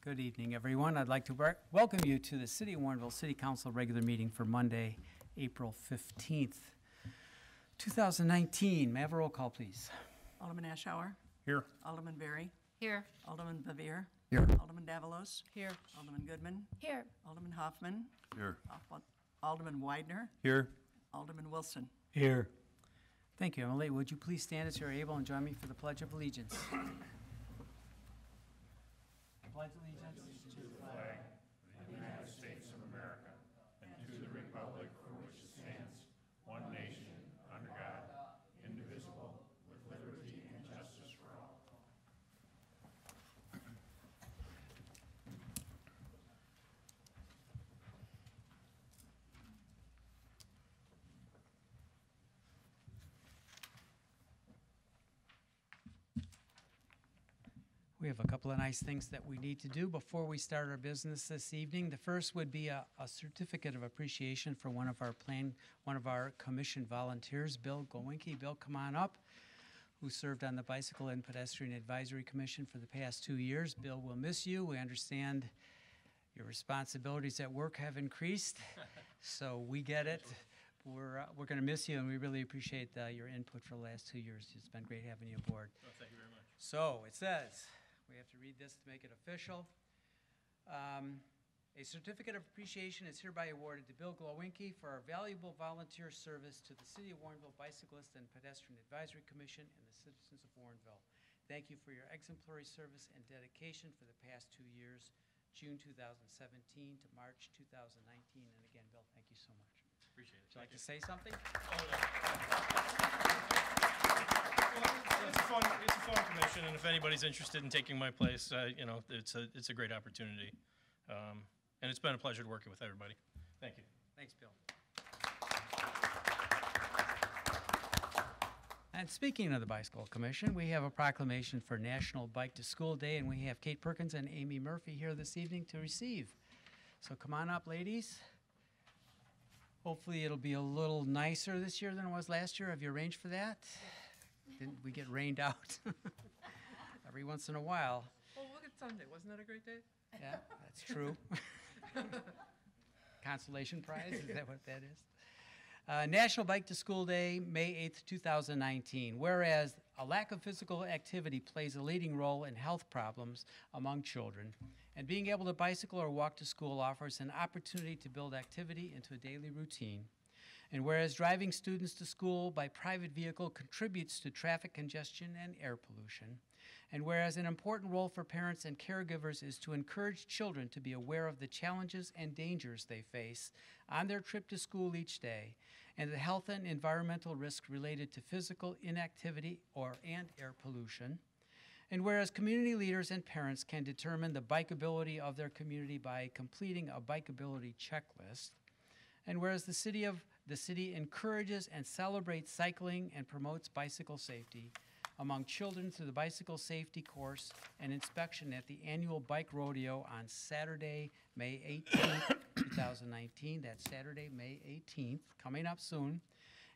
Good evening, everyone. I'd like to welcome you to the City of Warrenville City Council regular meeting for Monday, April 15th, 2019. May I have a roll call, please? Alderman Ashour. Here. Alderman Berry. Here. Alderman Bevere. Here. Alderman Davalos. Here. Alderman Goodman. Here. Alderman Hoffman. Here. Alderman Widener. Here. Alderman Wilson. Here. Thank you, Emily. Would you please stand as you're able and join me for the Pledge of Allegiance? Pledge allegiance to the flag of the United States of America and to the republic for which it stands, one nation, under God, indivisible, with liberty and justice for all. We have a couple of nice things that we need to do before we start our business this evening. The first would be a certificate of appreciation for one of our commission volunteers, Bill Gowinke. Bill, come on up, who served on the Bicycle and Pedestrian Advisory Commission for the past 2 years. Bill, we'll miss you. We understand your responsibilities at work have increased, so we get it. We're going to miss you, and we really appreciate your input for the last 2 years. It's been great having you aboard. Oh, thank you very much. So it says, we have to read this to make it official. A certificate of appreciation is hereby awarded to Bill Glowinky for our valuable volunteer service to the City of Warrenville Bicyclist and Pedestrian Advisory Commission and the citizens of Warrenville. Thank you for your exemplary service and dedication for the past 2 years, June 2017 to March 2019. And again, Bill, thank you so much. Appreciate it. Would you like to say something? Well, it's a fun commission, and if anybody's interested in taking my place, it's a great opportunity. And it's been a pleasure working with everybody. Thank you. Thanks, Bill. And speaking of the Bicycle Commission, we have a proclamation for National Bike to School Day, and we have Kate Perkins and Amy Murphy here this evening to receive. So come on up, ladies. Hopefully it'll be a little nicer this year than it was last year. Have you arranged for that? Didn't we get rained out every once in a while? Well, look at Sunday. Wasn't that a great day? Yeah, that's true. Consolation prize, is that what that is? National Bike to School Day, May 8th, 2019. Whereas a lack of physical activity plays a leading role in health problems among children, and being able to bicycle or walk to school offers an opportunity to build activity into a daily routine. And whereas driving students to school by private vehicle contributes to traffic congestion and air pollution, and whereas an important role for parents and caregivers is to encourage children to be aware of the challenges and dangers they face on their trip to school each day, and the health and environmental risks related to physical inactivity and air pollution, and whereas community leaders and parents can determine the bikeability of their community by completing a bikeability checklist, and whereas the city encourages and celebrates cycling and promotes bicycle safety among children through the bicycle safety course and inspection at the annual bike rodeo on Saturday, May 18th, 2019. That's Saturday, May 18th, coming up soon.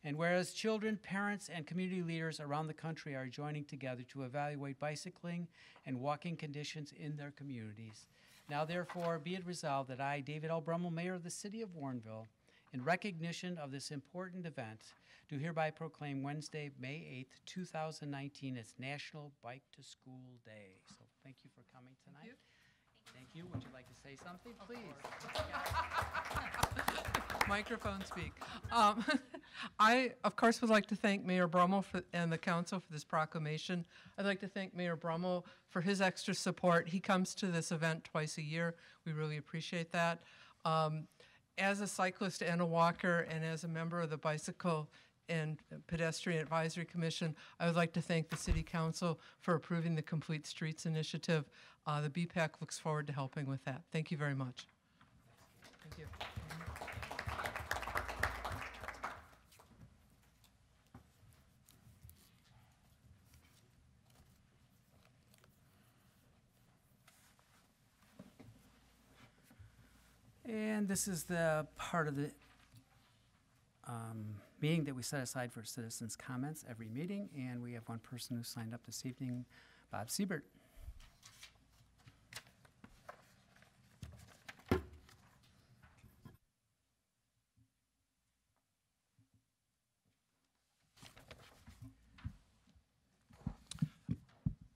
And whereas children, parents, and community leaders around the country are joining together to evaluate bicycling and walking conditions in their communities. Now, therefore, be it resolved that I, David L. Brummel, Mayor of the City of Warrenville, in recognition of this important event, do hereby proclaim Wednesday, May 8th, 2019 as National Bike to School Day. So thank you for coming tonight. Thank you. Would you like to say something, please? Microphone speak. I, of course, would like to thank Mayor Brummel and the council for this proclamation. I'd like to thank Mayor Brummel for his extra support. He comes to this event twice a year. We really appreciate that. As a cyclist and a walker, and as a member of the Bicycle and Pedestrian Advisory Commission, I would like to thank the City Council for approving the Complete Streets Initiative. The BPAC looks forward to helping with that. Thank you very much. Thank you. And this is the part of the meeting that we set aside for citizens' comments every meeting, and we have one person who signed up this evening, Bob Siebert.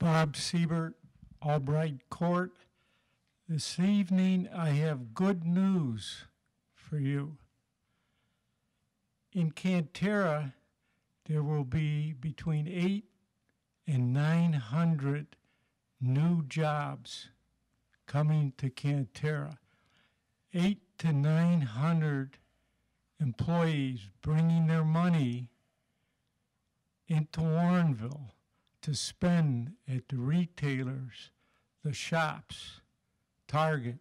Bob Siebert, Albright Court. This evening I have good news for you. In Cantera, there will be between 8 and 900 new jobs coming to Cantera. 8 to 900 employees bringing their money into Warrenville to spend at the retailers, the shops, Target,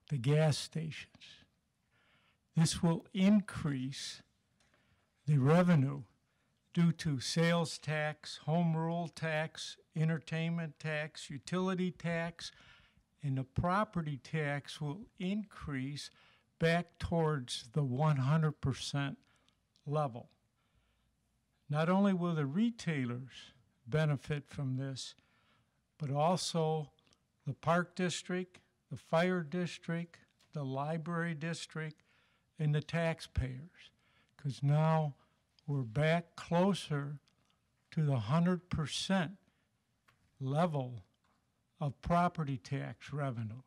the gas stations. This will increase the revenue due to sales tax, home rule tax, entertainment tax, utility tax, and the property tax will increase back towards the 100% level. Not only will the retailers benefit from this, but also the Park District, the Fire District, the Library District, and the taxpayers, because now we're back closer to the 100% level of property tax revenue.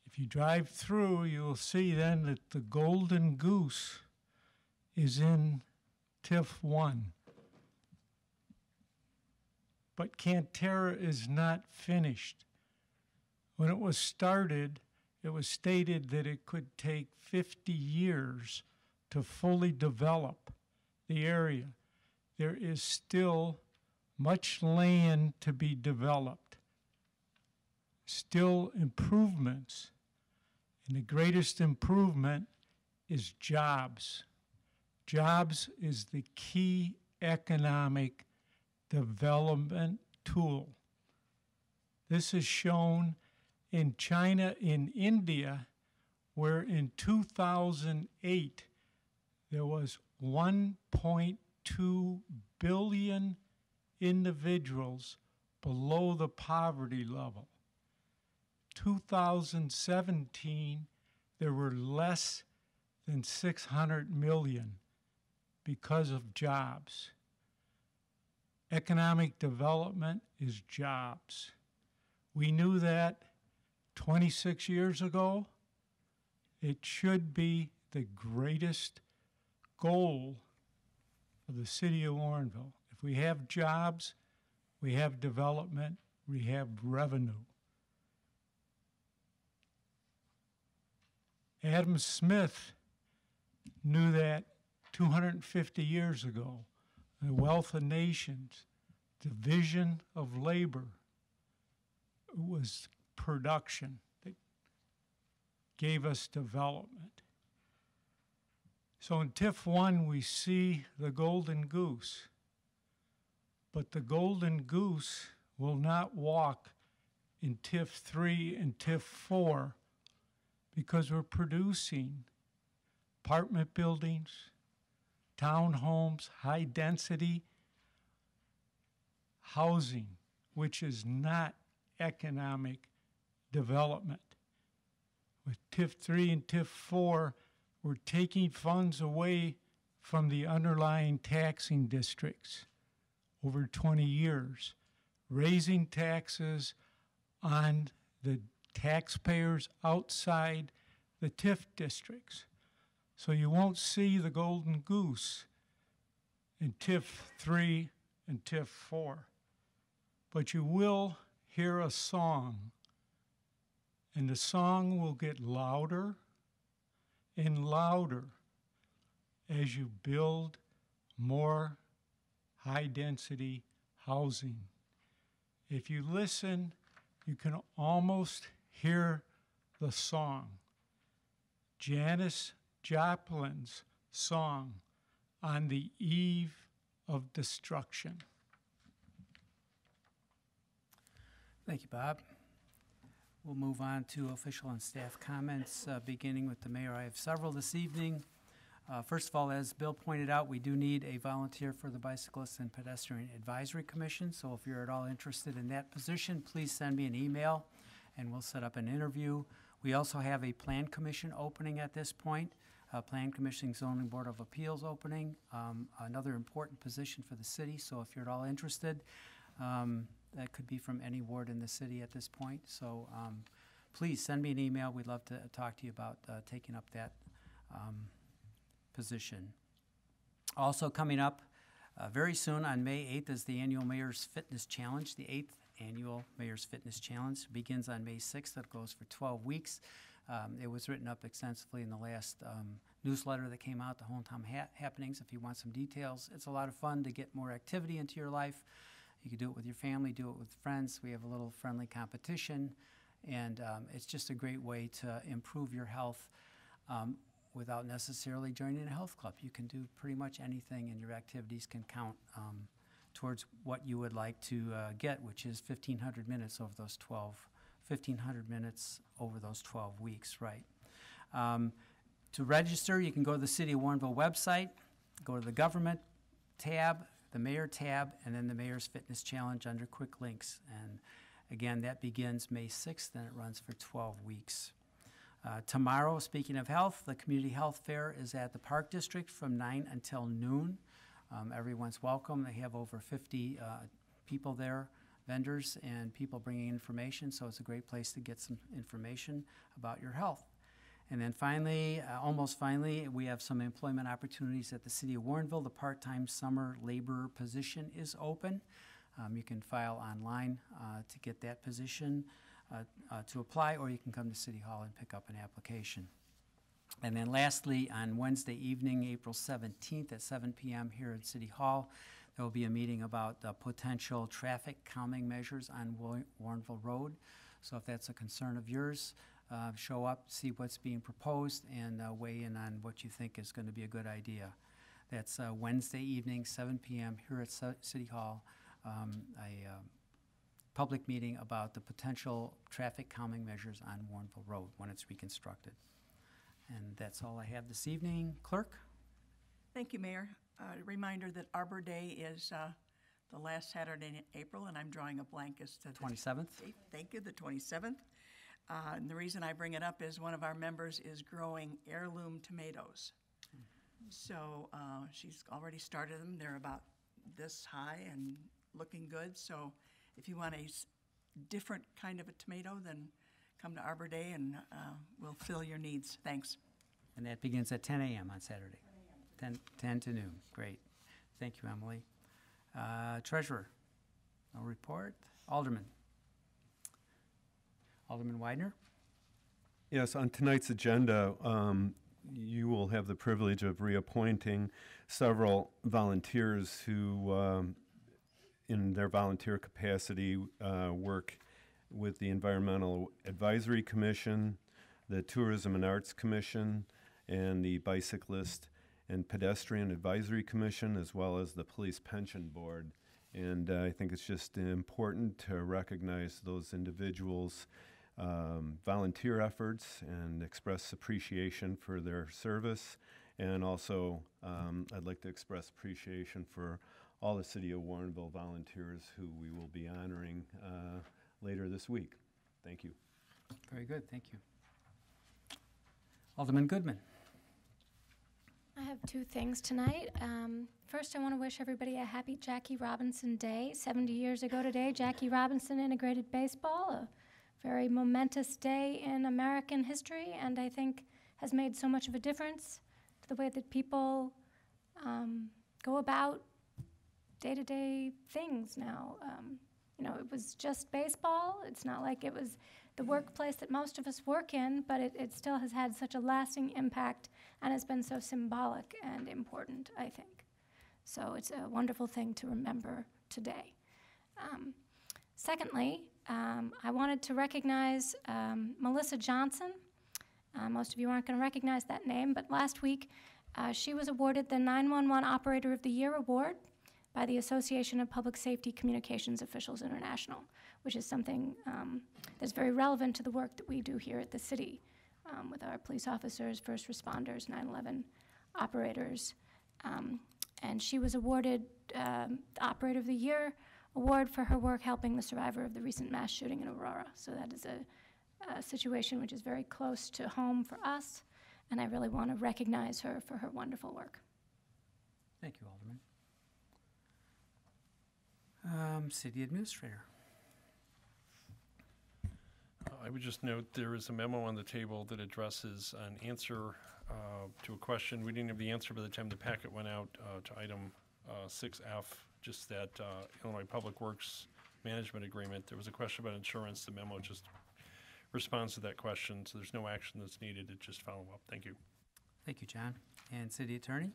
If you drive through, you'll see then that the Golden Goose is in TIF 1. But Cantera is not finished. When it was started, it was stated that it could take 50 years to fully develop the area. There is still much land to be developed, still improvements, and the greatest improvement is jobs. Jobs is the key economic development tool. This is shown in China, in India, where in 2008 there was 1.2 billion individuals below the poverty level. 2017, there were less than 600 million because of jobs. Economic development is jobs. We knew that 26 years ago. It should be the greatest goal of the city of Warrenville. If we have jobs, we have development, we have revenue. Adam Smith knew that 250 years ago. The Wealth of Nations, division of labor, was production that gave us development. So in TIF 1, we see the golden goose. But the golden goose will not walk in TIF 3 and TIF 4 because we're producing apartment buildings, townhomes, high-density housing, which is not economic development. With TIF 3 and TIF 4, we're taking funds away from the underlying taxing districts over 20 years, raising taxes on the taxpayers outside the TIF districts. So you won't see the golden goose in TIF 3 and TIF 4, but you will hear a song, and the song will get louder and louder as you build more high-density housing. If you listen, you can almost hear the song. Janis Joplin's song, On the Eve of Destruction. Thank you, Bob. We'll move on to official and staff comments, beginning with the mayor. I have several this evening. First of all, as Bill pointed out, we do need a volunteer for the Bicyclist and Pedestrian Advisory Commission. So if you're at all interested in that position, please send me an email and we'll set up an interview. We also have a Plan Commission opening at this point, Plan Commission Zoning Board of Appeals opening, another important position for the city. So if you're at all interested, That could be from any ward in the city at this point. So please send me an email. We'd love to talk to you about taking up that position. Also coming up very soon on May 8th is the annual Mayor's Fitness Challenge. The 8th annual Mayor's Fitness Challenge begins on May 6th. That goes for 12 weeks. It was written up extensively in the last newsletter that came out, the Hometown Happenings, if you want some details. It's a lot of fun to get more activity into your life. You can do it with your family, do it with friends. We have a little friendly competition, and it's just a great way to improve your health without necessarily joining a health club. You can do pretty much anything, and your activities can count towards what you would like to get, which is 1,500 minutes over those 1,500 minutes over those 12 weeks, right? To register, you can go to the City of Warrenville website, go to the Government tab, the Mayor tab, and then the Mayor's Fitness Challenge under Quick Links. And again, that begins May 6th, and it runs for 12 weeks. Tomorrow, speaking of health, the Community Health Fair is at the Park District from 9 until noon. Everyone's welcome. They have over 50 people there, vendors and people bringing information, so it's a great place to get some information about your health. And then finally, almost finally, we have some employment opportunities at the City of Warrenville. The part-time summer labor position is open. You can file online to get that position to apply, or you can come to City Hall and pick up an application. And then lastly, on Wednesday evening, April 17th at 7 p.m. here at City Hall, there will be a meeting about potential traffic calming measures on Warrenville Road. So if that's a concern of yours, show up, see what's being proposed, and weigh in on what you think is going to be a good idea. That's Wednesday evening, 7 p.m. here at City Hall, a public meeting about the potential traffic calming measures on Warrenville Road when it's reconstructed. And that's all I have this evening. Clerk? Thank you, Mayor. A reminder that Arbor Day is the last Saturday in April, and I'm drawing a blank as to the 27th? date. Thank you, the 27th. And the reason I bring it up is one of our members is growing heirloom tomatoes. So she's already started them. They're about this high and looking good. So if you want a different kind of a tomato, then come to Arbor Day and we'll fill your needs. Thanks. And that begins at 10 a.m. on Saturday. 10 to noon. Great. Thank you, Emily. Treasurer, no report. Alderman. Alderman Widener. Yes, on tonight's agenda, you will have the privilege of reappointing several volunteers who, in their volunteer capacity, work with the Environmental Advisory Commission, the Tourism and Arts Commission, and the Bicyclist and Pedestrian Advisory Commission, as well as the Police Pension Board. And I think it's just important to recognize those individuals' volunteer efforts and express appreciation for their service. And also, I'd like to express appreciation for all the City of Warrenville volunteers who we will be honoring later this week. Thank you. Very good. Thank you. Alderman Goodman. I have two things tonight. First, I want to wish everybody a happy Jackie Robinson Day. 70 years ago today, Jackie Robinson integrated baseball, a very momentous day in American history, and I think has made so much of a difference to the way that people go about day-to-day things now. You know, it was just baseball. It's not like it was the workplace that most of us work in, but it still has had such a lasting impact and has been so symbolic and important, I think. So it's a wonderful thing to remember today. Secondly, I wanted to recognize Melissa Johnson. Most of you aren't going to recognize that name, but last week she was awarded the 911 Operator of the Year Award by the Association of Public Safety Communications Officials International, which is something that's very relevant to the work that we do here at the city with our police officers, first responders, 911 operators. And she was awarded the Operator of the Year award for her work helping the survivor of the recent mass shooting in Aurora. So that is a situation which is very close to home for us, and I really want to recognize her for her wonderful work. Thank you, Alderman. City Administrator. I would just note there is a memo on the table that addresses an answer to a question. We didn't have the answer by the time the packet went out to item 6F, just that Illinois Public Works Management Agreement. There was a question about insurance. The memo just responds to that question, so there's no action that's needed. It's just follow up. Thank you. Thank you, John. And City Attorney?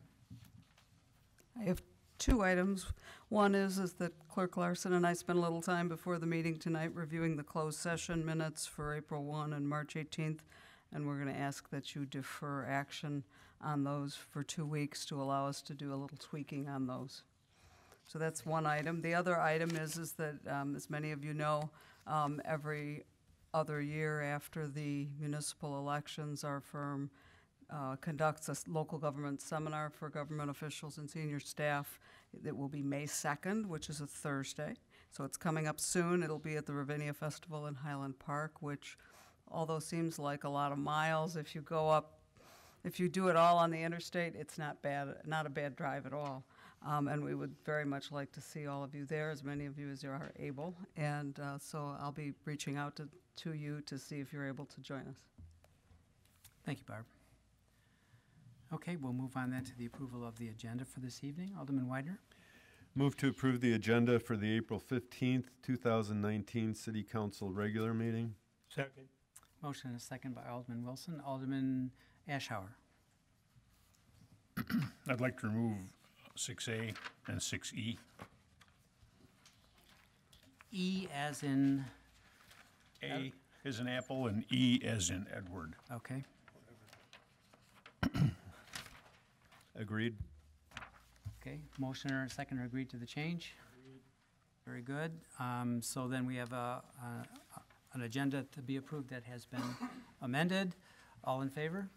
I have two items. One is that Clerk Larson and I spent a little time before the meeting tonight reviewing the closed session minutes for April 1 and March 18th, and we're going to ask that you defer action on those for 2 weeks to allow us to do a little tweaking on those. So that's one item. The other item is that, as many of you know, every other year after the municipal elections, our firm conducts a local government seminar for government officials and senior staff. It will be May 2nd, which is a Thursday. So it's coming up soon. It'll be at the Ravinia Festival in Highland Park, which, although seems like a lot of miles, if you go up, if you do it all on the interstate, it's not bad, not a bad drive at all. And we would very much like to see all of you there, as many of you as you are able. And so I'll be reaching out to you to see if you're able to join us. Thank you, Barb. Okay, we'll move on then to the approval of the agenda for this evening. Alderman Widener? Move to approve the agenda for the April 15th, 2019 City Council regular meeting. Second. Motion and a second by Alderman Wilson. Alderman Ashauer? I'd like to remove 6A and 6E. E as in, A as in apple and E as in Edward. okay. Agreed. Okay, motioner and seconder agreed to the change. Very good. So then we have an agenda to be approved that has been amended. All in favor?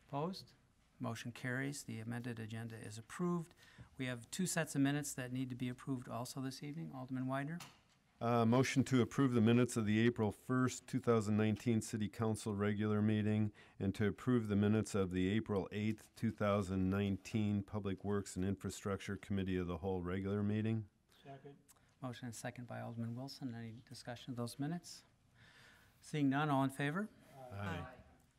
Opposed? Motion carries. The amended agenda is approved. We have two sets of minutes that need to be approved also this evening. Alderman Widener? Motion to approve the minutes of the April 1st, 2019 City Council regular meeting and to approve the minutes of the April 8th, 2019 Public Works and Infrastructure Committee of the Whole regular meeting. Second. Motion and second by Alderman Wilson. Any discussion of those minutes? Seeing none, all in favor? Aye.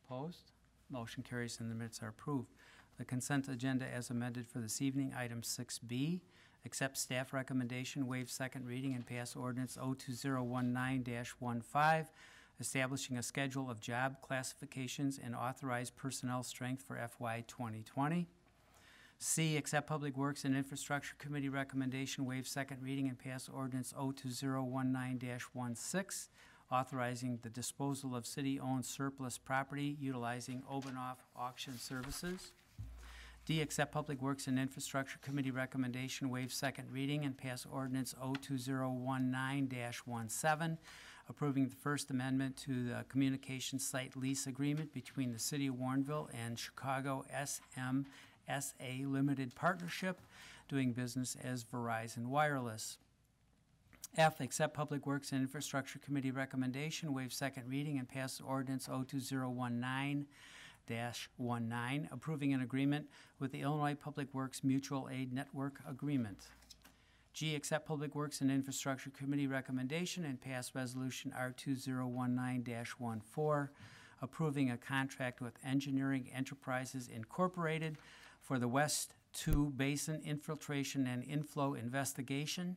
Opposed? Motion carries and the minutes are approved. The consent agenda as amended for this evening, item 6B. Accept staff recommendation, waive second reading, and pass ordinance 02019-15, establishing a schedule of job classifications and authorized personnel strength for FY 2020. C, accept Public Works and Infrastructure Committee recommendation, waive second reading, and pass ordinance 02019-16, authorizing the disposal of city-owned surplus property utilizing Obanoff auction services. D, accept Public Works and Infrastructure Committee recommendation, waive second reading, and pass ordinance 02019-17, approving the First Amendment to the Communication Site Lease Agreement between the City of Warrenville and Chicago SMSA Limited Partnership, doing business as Verizon Wireless. F, accept Public Works and Infrastructure Committee recommendation, waive second reading, and pass ordinance 02019-19, approving an agreement with the Illinois Public Works Mutual Aid Network Agreement. G, accept Public Works and Infrastructure Committee recommendation and pass resolution R2019-14, approving a contract with Engineering Enterprises Incorporated for the West 2 Basin Infiltration and Inflow Investigation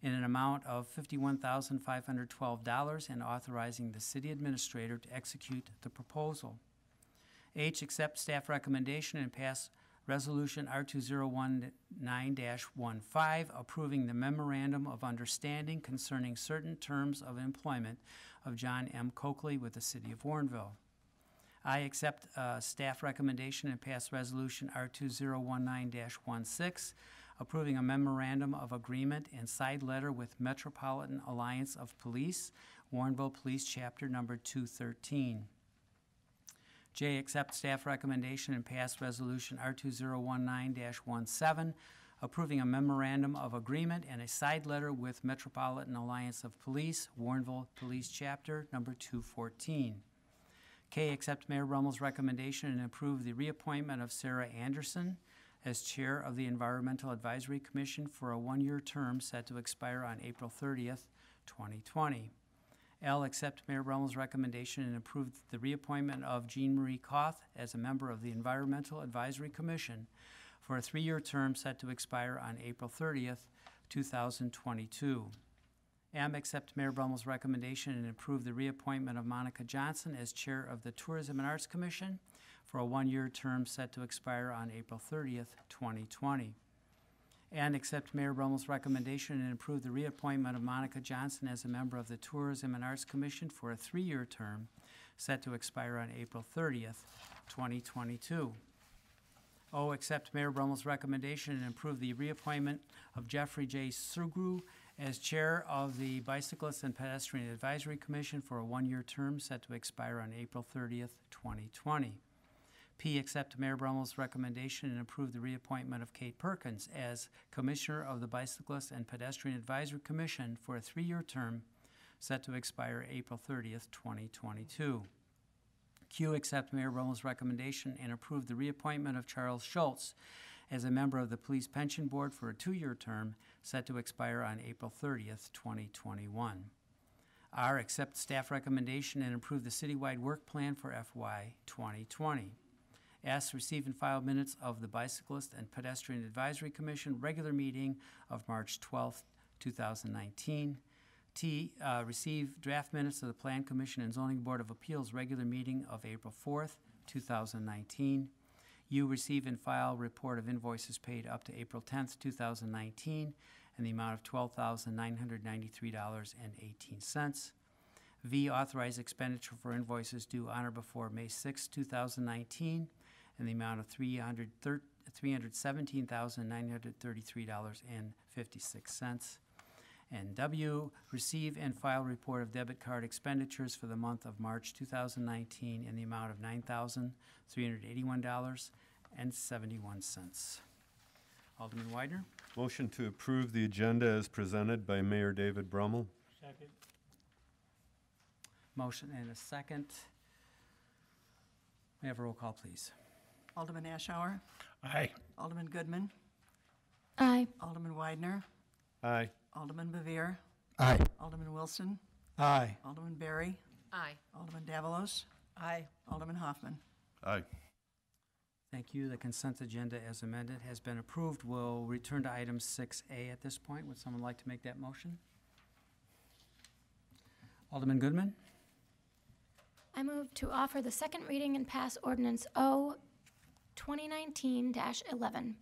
in an amount of $51,512 and authorizing the city administrator to execute the proposal. H, accept staff recommendation and pass resolution R2019-15, approving the memorandum of understanding concerning certain terms of employment of John M. Coakley with the city of Warrenville. I, accept staff recommendation and pass resolution R2019-16, approving a memorandum of agreement and side letter with Metropolitan Alliance of Police, Warrenville Police Chapter Number 213. J, accept staff recommendation and pass resolution R2019-17, approving a memorandum of agreement and a side letter with Metropolitan Alliance of Police, Warrenville Police Chapter Number 214. K, accept Mayor Rummel's recommendation and approve the reappointment of Sarah Anderson, as Chair of the Environmental Advisory Commission for a one-year term set to expire on April 30th, 2020. L, accept Mayor Brummel's recommendation and approve the reappointment of Jean Marie Koth as a member of the Environmental Advisory Commission for a three-year term set to expire on April 30th, 2022. M, accept Mayor Brummel's recommendation and approve the reappointment of Monica Johnson as Chair of the Tourism and Arts Commission for a one-year term set to expire on April 30th, 2020. And accept Mayor Brummel's recommendation and approve the reappointment of Monica Johnson as a member of the Tourism and Arts Commission for a three-year term set to expire on April 30th, 2022. O, accept Mayor Brummel's recommendation and approve the reappointment of Jeffrey J. Surgru as Chair of the Bicyclist and Pedestrian Advisory Commission for a one-year term set to expire on April 30th, 2020. P, accept Mayor Brummel's recommendation and approve the reappointment of Kate Perkins as Commissioner of the Bicyclist and Pedestrian Advisory Commission for a three-year term set to expire April 30th, 2022. Q, accept Mayor Brummel's recommendation and approve the reappointment of Charles Schultz as a member of the Police Pension Board for a two-year term set to expire on April 30th, 2021. R, accept staff recommendation and approve the citywide work plan for FY 2020. S, receive and file minutes of the Bicyclist and Pedestrian Advisory Commission regular meeting of March 12th, 2019. T, receive draft minutes of the Plan Commission and Zoning Board of Appeals regular meeting of April 4th, 2019. U, receive and file report of invoices paid up to April 10th, 2019, in the amount of $12,993.18. V, authorize expenditure for invoices due on or before May 6, 2019, in the amount of $317,933.56. And W, receive and file report of debit card expenditures for the month of March 2019 in the amount of $9,381.71. Alderman Widener. Motion to approve the agenda as presented by Mayor David Brummel. Second. Motion and a second. May I have a roll call, please? Alderman Ashour, Aye. Alderman Goodman, Aye. Alderman Widener, Aye. Alderman Bevere, Aye. Alderman Wilson, Aye. Alderman Berry, Aye. Alderman Davalos, Aye. Alderman Hoffman. Aye. Thank you. The consent agenda as amended has been approved. We'll return to item 6A at this point. Would someone like to make that motion? Alderman Goodman? I move to offer the second reading and pass ordinance O 2019-11,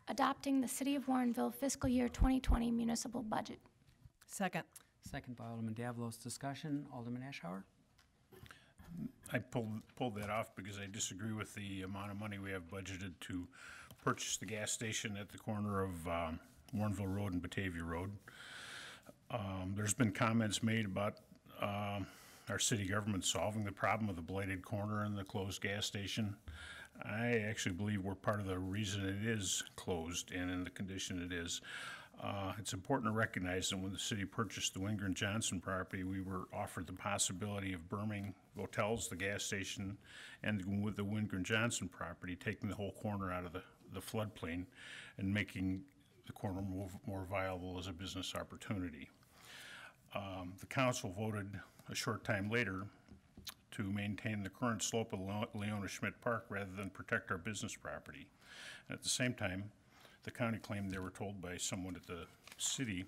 adopting the City of Warrenville fiscal year 2020 municipal budget. Second. Second by Alderman Davalos. Discussion. Alderman Ashour? I pulled that off because I disagree with the amount of money we have budgeted to purchase the gas station at the corner of Warrenville Road and Batavia Road. There's been comments made about our city government solving the problem of the blighted corner and the closed gas station. I actually believe we're part of the reason it is closed and in the condition it is. It's important to recognize that when the city purchased the Wingren Johnson property, we were offered the possibility of berming hotels, the gas station, and with the Wingren Johnson property, taking the whole corner out of the floodplain and making the corner more viable as a business opportunity. The council voted a short time later to maintain the current slope of Leona Schmidt Park rather than protect our business property. And at the same time, the county claimed they were told by someone at the city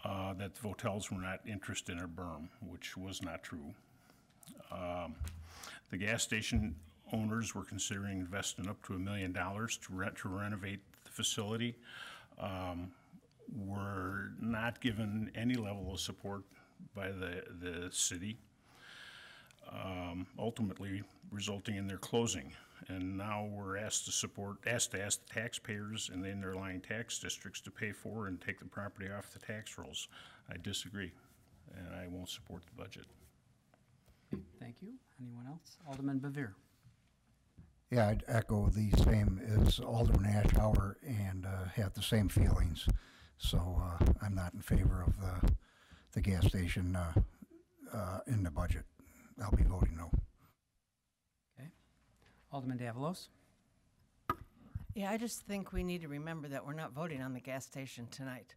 that the hotels were not interested in a berm, which was not true. The gas station owners were considering investing up to $1 million to renovate the facility. Were not given any level of support by the city, ultimately resulting in their closing. And now we're asked to ask the taxpayers and the underlying tax districts to pay for and take the property off the tax rolls. I disagree, and I won't support the budget. Thank you. Anyone else? Alderman Bevere. Yeah, I'd echo the same as Alderman Ashour and have the same feelings. So I'm not in favor of the gas station in the budget. I'll be voting no. Okay. Alderman Davalos. Yeah, I just think we need to remember that we're not voting on the gas station tonight.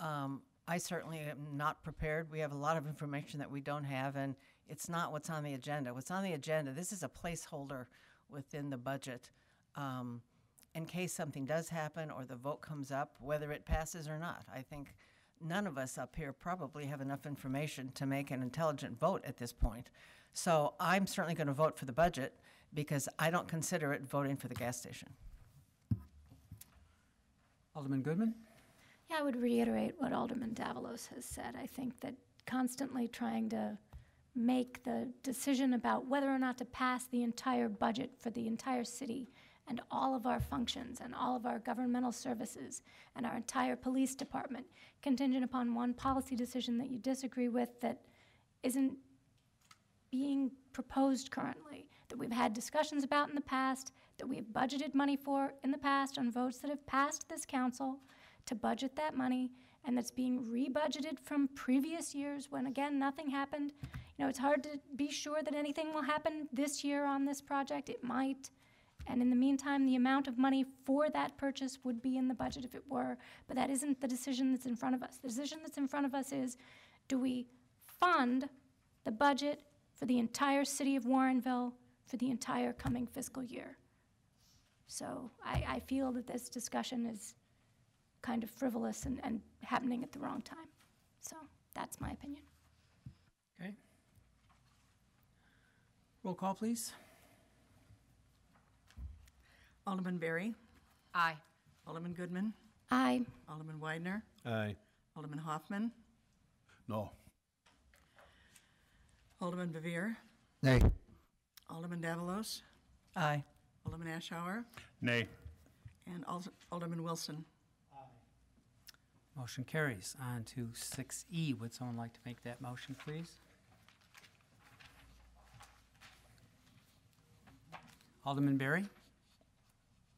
I certainly am not prepared. We have a lot of information that we don't have, and it's not what's on the agenda. What's on the agenda, this is a placeholder within the budget in case something does happen or the vote comes up, whether it passes or not. I think none of us up here probably have enough information to make an intelligent vote at this point. So I'm certainly going to vote for the budget because I don't consider it voting for the gas station. Alderman Goodman? Yeah, I would reiterate what Alderman Davalos has said. I think that constantly trying to make the decision about whether or not to pass the entire budget for the entire city and all of our functions and all of our governmental services and our entire police department contingent upon one policy decision that you disagree with that isn't being proposed currently, that we've had discussions about in the past, that we have budgeted money for in the past on votes that have passed this council to budget that money, and that's being rebudgeted from previous years when, again, nothing happened. You know, it's hard to be sure that anything will happen this year on this project. It might. And in the meantime, the amount of money for that purchase would be in the budget if it were, but that isn't the decision that's in front of us. The decision that's in front of us is, do we fund the budget for the entire city of Warrenville for the entire coming fiscal year? So I feel that this discussion is kind of frivolous and happening at the wrong time. So that's my opinion. Okay. Roll call, please. Alderman Berry. Aye. Alderman Goodman. Aye. Alderman Widener. Aye. Alderman Hoffman. No. Alderman Bevere. Nay. Alderman Davalos. Aye. Alderman Ashour. Nay. And Alderman Wilson. Motion carries. On to 6E. Would someone like to make that motion, please? Alderman Berry?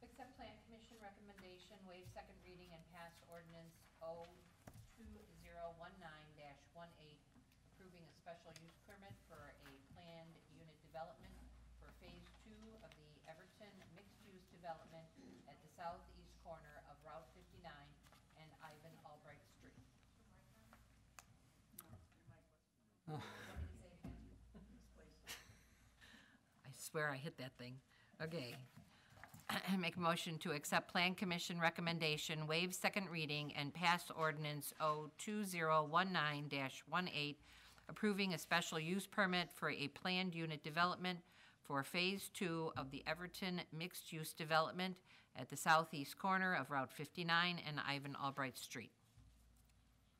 Accept Plan Commission recommendation, waive second reading and pass ordinance O2019-18, approving a special use permit for a planned unit development for Phase 2 of the Everton mixed-use development at the southeast corner of Route 59 and Ivan Albright Street. I swear I hit that thing. Okay. Make a motion to accept Plan Commission recommendation, waive second reading, and pass ordinance O2019-18, approving a special use permit for a planned unit development for Phase 2 of the Everton mixed-use development at the southeast corner of Route 59 and Ivan Albright Street.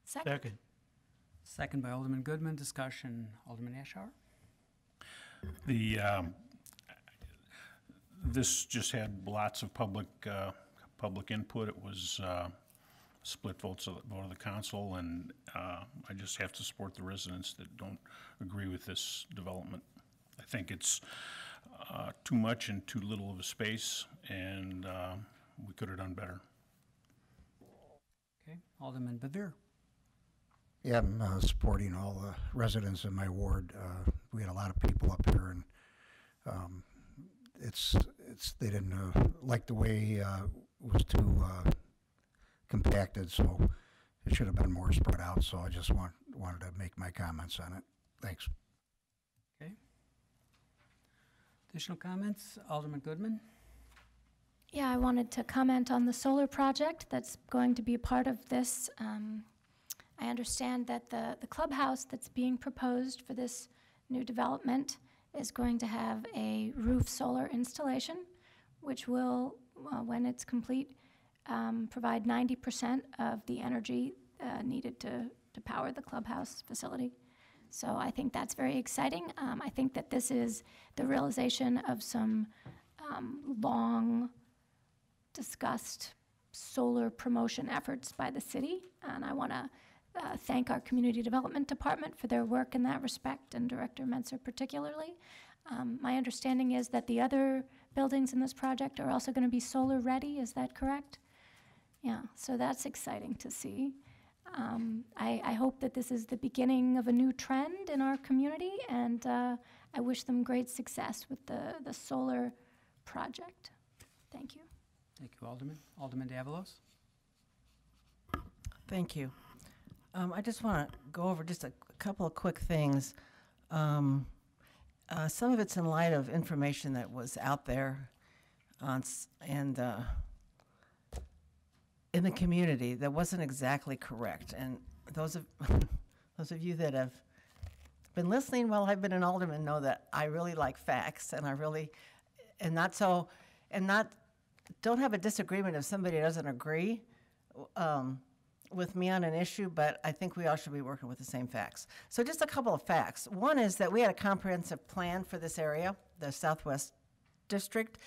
Second. Second by Alderman Goodman. Discussion. Alderman Ashour? This just had lots of public input. It was split votes of the council, and I just have to support the residents that don't agree with this development. I think it's too much and too little of a space, and we could have done better. Okay. Alderman Bevere? Yeah, I'm supporting all the residents in my ward. We had a lot of people up here, and they didn't like the way it was too compacted, so it should have been more spread out. So I just wanted to make my comments on it. Thanks. Okay. Additional comments? Alderman Goodman? Yeah, I wanted to comment on the solar project that's going to be a part of this. I understand that the clubhouse that's being proposed for this new development is going to have a roof solar installation, which will, when it's complete, provide 90% of the energy needed to power the clubhouse facility. So I think that's very exciting. I think that this is the realization of some long discussed solar promotion efforts by the city, and I want to thank our Community Development Department for their work in that respect, and Director Menser particularly. My understanding is that the other buildings in this project are also going to be solar ready. Is that correct? Yeah, so that's exciting to see. I hope that this is the beginning of a new trend in our community, and I wish them great success with the solar project. Thank you. Thank you, Alderman. Alderman Davalos? Thank you. I just want to go over just a couple of quick things. Some of it's in light of information that was out there in the community that wasn't exactly correct. And those of those of you that have been listening while I've been an alderman know that I really like facts, and don't have a disagreement if somebody doesn't agree with me on an issue, but I think we all should be working with the same facts. So just a couple of facts. One is that we had a comprehensive plan for this area, the Southwest District.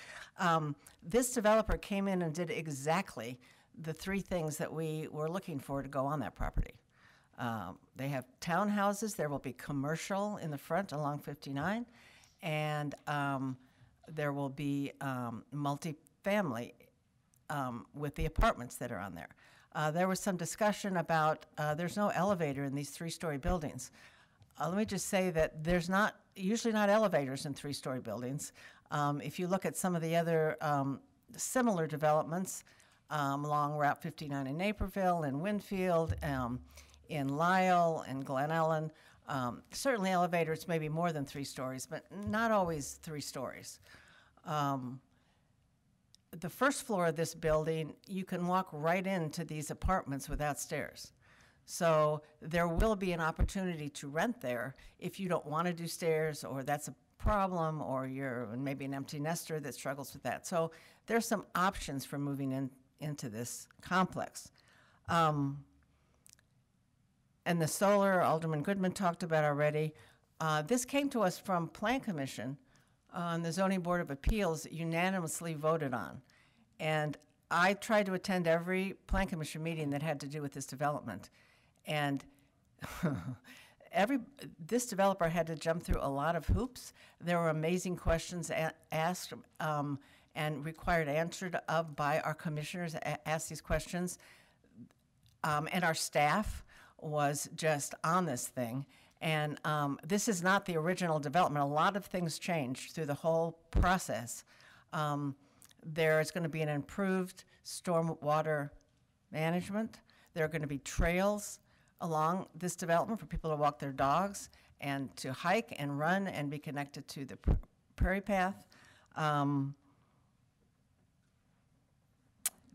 This developer came in and did exactly the three things that we were looking for to go on that property. They have townhouses. There will be commercial in the front along 59, and there will be multifamily with the apartments that are on there. There was some discussion about there's no elevator in these three-story buildings. Let me just say that there's usually not elevators in three-story buildings. If you look at some of the other similar developments along Route 59 in Naperville, in Winfield, in Lyle, and Glen Ellen, certainly elevators may be more than 3 stories, but not always 3 stories. The first floor of this building, you can walk right into these apartments without stairs. So there will be an opportunity to rent there if you don't want to do stairs, or that's a problem, or you're maybe an empty nester that struggles with that. So there's some options for moving into this complex. And the solar, Alderman Goodman talked about already. This came to us from Plan Commission, and the Zoning Board of Appeals unanimously voted on. And I tried to attend every Plan Commission meeting that had to do with this development. And this developer had to jump through a lot of hoops. There were amazing questions asked and required answered by our commissioners asked these questions. And our staff was just on this thing. And this is not the original development. A lot of things changed through the whole process. There is going to be an improved stormwater management. There are going to be trails along this development for people to walk their dogs and to hike and run and be connected to the prairie path.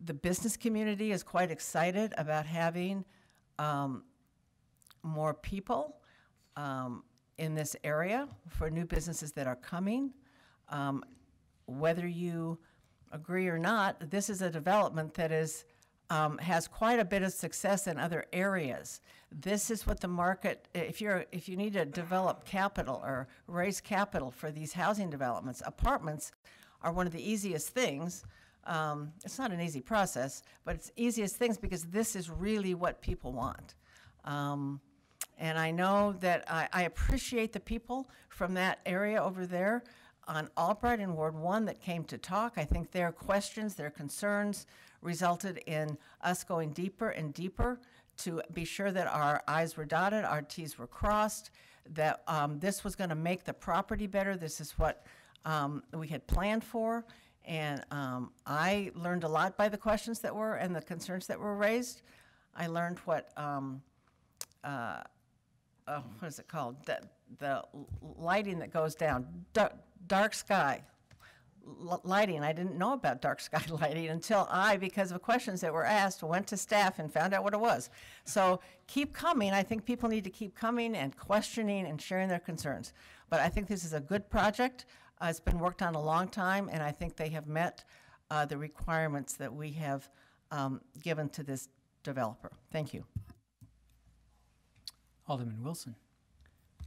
The business community is quite excited about having more people in this area for new businesses that are coming. Whether you agree or not, this is a development that has quite a bit of success in other areas. This is what the market, if you need to develop capital or raise capital for these housing developments, apartments are one of the easiest things. It's not an easy process, but it's easiest things because this is really what people want. And I know that I appreciate the people from that area over there on Albright in Ward 1 that came to talk. I think their questions, their concerns resulted in us going deeper and deeper to be sure that our I's were dotted, our T's were crossed, that this was going to make the property better. This is what we had planned for. And I learned a lot by the questions that were and the concerns that were raised. I learned what is it called? The lighting that goes down, dark sky lighting. I didn't know about dark sky lighting until because of questions that were asked, went to staff and found out what it was. So keep coming. I think people need to keep coming and questioning and sharing their concerns. But I think this is a good project. It's been worked on a long time, and I think they have met the requirements that we have given to this developer. Thank you. Alderman Wilson.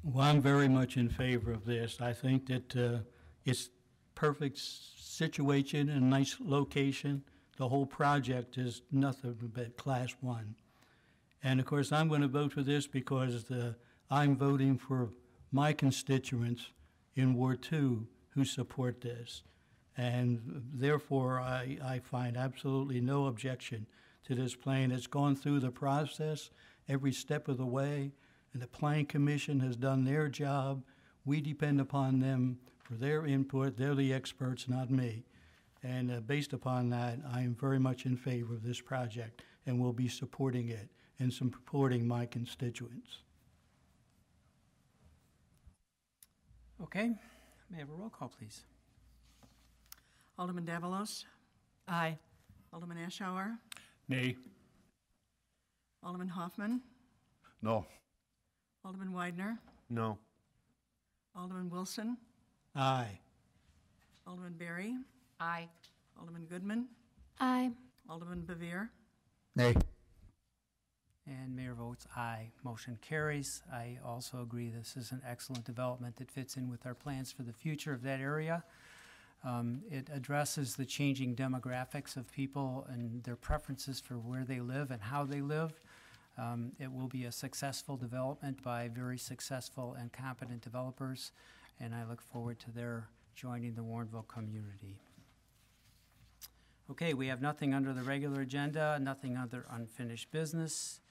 Well, I'm very much in favor of this. I think that it's perfect situation and nice location. The whole project is nothing but Class 1. And of course, I'm going to vote for this because I'm voting for my constituents in Ward 2 who support this. And therefore, I find absolutely no objection to this plan. It's gone through the process every step of the way, and the Plan Commission has done their job. We depend upon them for their input. They're the experts, not me. And based upon that, I am very much in favor of this project and will be supporting it and supporting my constituents. Okay, may I have a roll call, please? Alderman Davalos, Aye. Alderman Ashour, Nay. Alderman Hoffman, No. Alderman Widener, No. Alderman Wilson, Aye. Alderman Berry, Aye. Alderman Goodman, Aye. Alderman Bevere, Nay. And mayor votes aye. Motion carries. I also agree this is an excellent development that fits in with our plans for the future of that area. It addresses the changing demographics of people and their preferences for where they live and how they live. It will be a successful development by very successful and competent developers, and I look forward to their joining the Warrenville community. Okay, we have nothing under the regular agenda, nothing under unfinished business,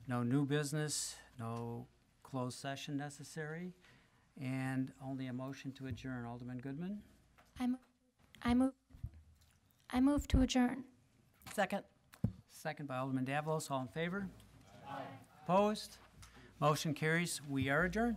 no new business, no closed session necessary, and only a motion to adjourn. Alderman Goodman? I move to adjourn. Second. Second by Alderman Davalos. All in favor? Aye. Opposed? Motion carries. We are adjourned.